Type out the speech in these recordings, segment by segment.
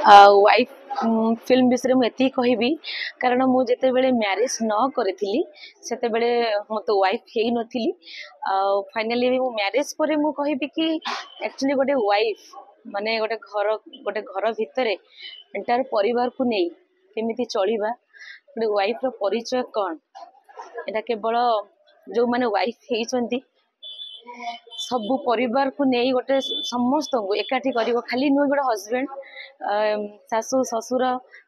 Wife film विषय में एति कहबी कारण मु जेते बेले मैरिज न करी सेते बेले मत वाइफ हेई नथिली फाइनली मु मैरिज पर मु कहबी कि एक्चुअली गोटे वाइफ माने गोटे घर भितर एंटायर परिवार को नहीं केमिति चलिबा गोटे वाइफ रो परिचय कौन एटा केवल जो माने वाइफ हेइचंती सबु परिवार को नहीं गोटे समस्त को एकाठी कर खाली नुह गोटे हजबैंड शाशु ससुर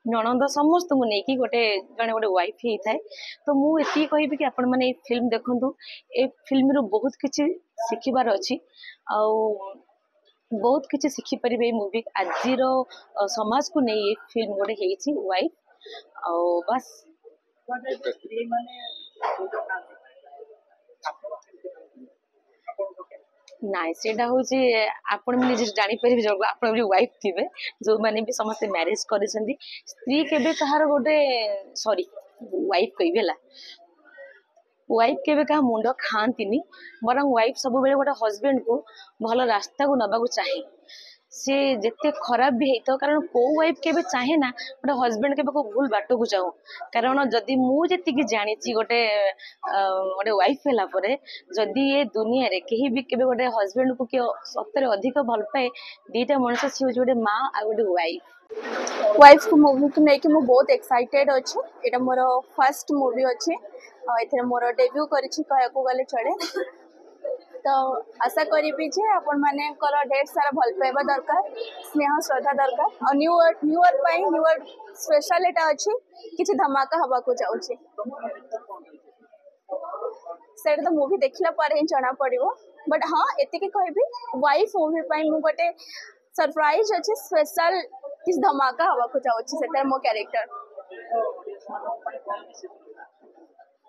नणंद समस्त को लेकिन गोटे जड़े गोटे वाइफ ही थाए तो मुझे कहबी कि आपण मैंने फिल्म देखु ए फिल्म रू बहुत किसी शिखबार अच्छी बहुत किसी शिखिपारे ये मूवी आज समाज को नहीं ये फिल्म गोटे वाइफ बस नाइ सेटा हूँ आपण निजे जापर जो आप वाइफ थे जो मैंने भी समस्त मैरिज कर स्त्री केबे कहार गोटे सॉरी वाइफ कहला वाइफ केबे कहा मुंड खाती बर वाइफ सब बेले गोटे हजबैंड को भल रास्ता को नबाक चाहे सी जिते खराब भी होता कारण को वाइफ केबे चाहे ना गोटे हजबैंड के भूल बाट को जाऊँ कारण जदि मुझे जानी गोटे गोटे वाइफ है जदि ये दुनिया रे कहीं भी केबे गोटे हजबैंड को किए सतरे अधिक भल पाए दीटा मनुष्य सी हूँ गोटे माँ आ गोटे वाइफ को मूवी को लेकिन मुझे बहुत एक्साइटेड अच्छे ये मोर फर्स्ट मूवी अच्छे ए मोर डेब्यू कर चले तो आशा करी जे आपण माने ढेर सारा भल पाइबा दरकार स्नेह श्रद्धा दरकार और न्यू ईयर स्पेशल एटा अच्छे किसी धमाका हवा को जाउछे सेट तो मूवी देखला पर ही जना पड़िबो बट हाँ एतिके कहबी वाइफ मूवी पाई मु गोटे सरप्राइज अच्छे स्पेशल किस धमाका हवा को जाउछे सेटा मो कैरेक्टर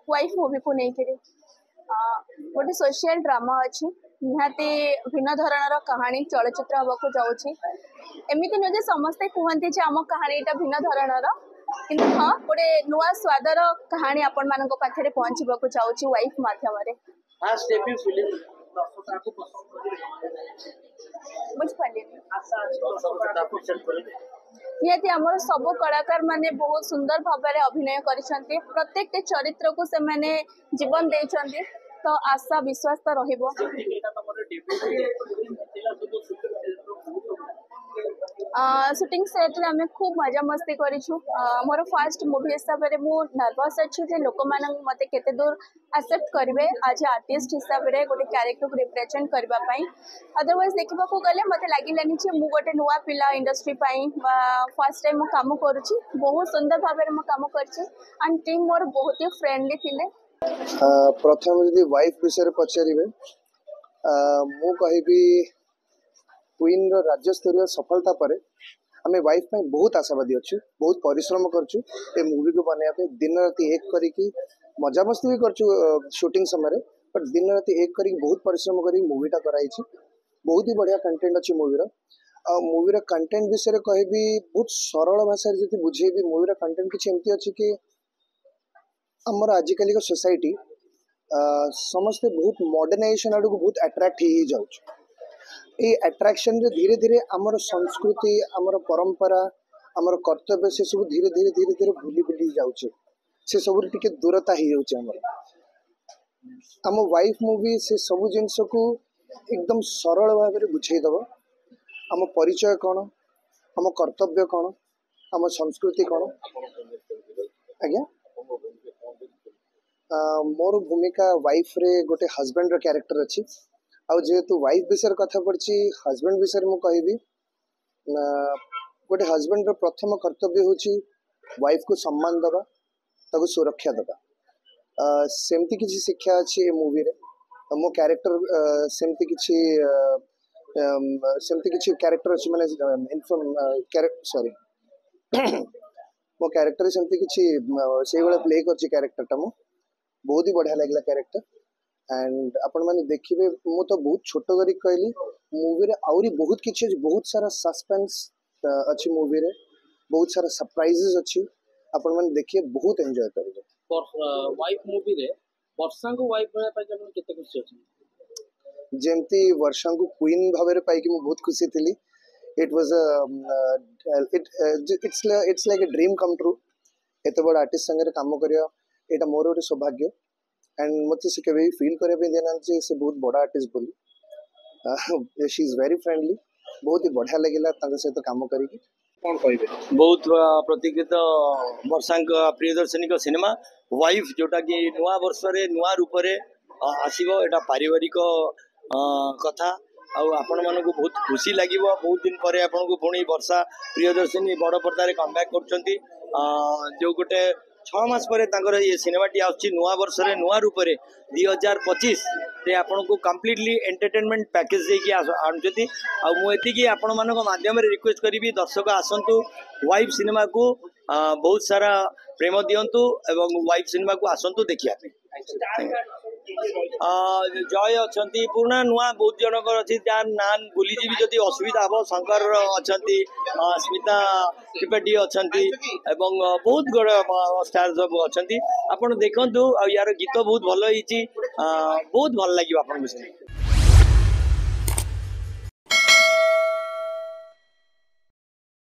वाइफ मूवी को नहीं करी गोटे सोशल ड्रामा अच्छी निहाती भिन्न धरणर कहानी चलचित्र हवा को जाऊँगी एमती नुहे समस्ते कहते आम कहानी भिन्न धरणर कि हाँ गोटे नुआ स्वादर कहानी आपण मान पाखे पहुँचवा जाऊँगी वाइफ मध्यम निहाती आमर सब कलाकार माने बहुत सुंदर भाव अभिनय कर प्रत्येक चरित्र को से माने जीवन देइछन्ती तो आशा विश्वास तो रहिबो शूटिंग सेट रे हमें खूब मजा मस्ती करिछु मोर फर्स्ट मूवी हिसाब रे मु नर्वस अछि जे लोक मानन मते केते दूर एक्सेप्ट करिवे आज आर्टिस्ट हिसाब रे गोटे कैरेक्टर को रिप्रेजेंट करबा पई अदरवाइज देखबा को गले मते लागिलानी जे मु गोटे नुवा पिला इंडस्ट्री पई फर्स्ट टाइम मु काम करूची बहुत सुंदर भाबे मु काम करची एंड टीम मोर बहुत ही फ्रेंडली थिले प्रथम यदि वाइफ विषय पचारे मु कहबी क्वीन रो राज्य स्तरीय सफलता पर आम वाइफ में बहुत आशावादी अच्छु बहुत परिश्रम करछु ए मूवी को बनाया दिन राति एक करी मजा मस्ती भी करछु शूटिंग समय बट दिन राति एक करी बहुत परिश्रम करी मूवीटा कराई बहुत ही बढ़िया कंटेंट अच्छी मूवीर कंटेंट विषय कहबी बहुत सरल भाषा जी बुझेबी मूवीर कंटेंट किसी एमती अच्छी कि आमर आजिकल सोसाइटी समस्ते बहुत मॉडर्नाइजेशन आड़ को बहुत अट्रैक्ट ही जाउछ ये अट्रैक्शन रे धीरे धीरे आमर संस्कृति आमर परंपरा आमर कर्तव्य से सब धीरे धीरे धीरे धीरे भूली भूली जाउछ से सब टिके दूरता ही जाउछ आम वाइफ मूवी से सब जिनस को एकदम सरल भाव में बुझे दब आम परिचय कौन आम कर्तव्य कौन आम संस्कृति कौन आज्ञा मोर भूमिका वाइफ रे गोटे हस्बैंड रो कैरेक्टर अच्छी आउ जेहेतु वाइफ विषय कथा पड़ी हस्बैंड विषय मुझे कहबी गोटे हस्बैंड रो प्रथम कर्तव्य होची वाइफ को सम्मान दबा ताको सुरक्षा दबा सेमती किसी शिक्षा अच्छी मूवी रे मो कैरेक्टर सेमती किसी कैरेक्टर अच्छी माने सॉरी मो कैरेक्टर सेमती किसी से प्ले कर कैरेक्टर टा मो बहुत ही बढ़िया लगे कैरेक्टर एंड आपण मैंने देखिए मु तो बहुत छोट करी कहली मूवी रे आउरी बहुत किछि बहुत सारा सस्पेंस अच्छी मूवी रे बहुत सारा सरप्राइजेस अच्छी आपण मैंने देखिए बहुत एंजॉय करेंगे वाइफ मूवी रे वर्षा को वाइफ बना पाई जब केते खुशी अछि जेमती वर्षा को क्वीन भाबरे पाई कि मु बहुत खुशी थिली it was a it's like a dream come true. एते बड़ आर्टिस्ट संगे काम करिया एटा मोर गोटे सौभाग्य एंड मते से केबे फील करे पे देना जे से बहुत बड़ा आर्टिस्ट बोली शी इज वेरी फ्रेंडली बहुत ही बढ़िया लगेला तांके सहित काम करिकी कौन कहबे बहुत प्रतीक्षित वर्षांक प्रियदर्शनी को सिनेमा वाइफ जोटा कि नुआ वर्ष रे नुआ रूप रे आसीबो एटा पारिवारिक कथा आपण मानक बहुत खुशी लगे बहुत दिन पर आपन को पुणी वर्षा प्रियदर्शनी बड़ पर्दा रे कमबैक करछंती जो गोटे 6 मास पर ये सिनेमाटी आछि नुआ वर्ष रे नुआ रूप रे 2025 रे आपन को कंप्लीटली एंटरटेनमेंट पैकेज दे कि आनछती आ मु एति कि आपण मानक माध्यम रे रिक्वेस्ट करिवि दर्शक आसंतु वाइफ सिनेमा को बहुत सारा प्रेम दियंतु एवं वाइफ सिनेमा को आसंतु देखिया जय अच्छा पुराणा नुआ बहुत जनकर अच्छी जार नान बुलीजी जदि असुविधा हम शंकर अच्छा स्मिता त्रिपाठी अच्छा बहुत गड़ स्टार सब अच्छा आपड़ देखु यार गीत बहुत भल बहुत भल लगे आपको।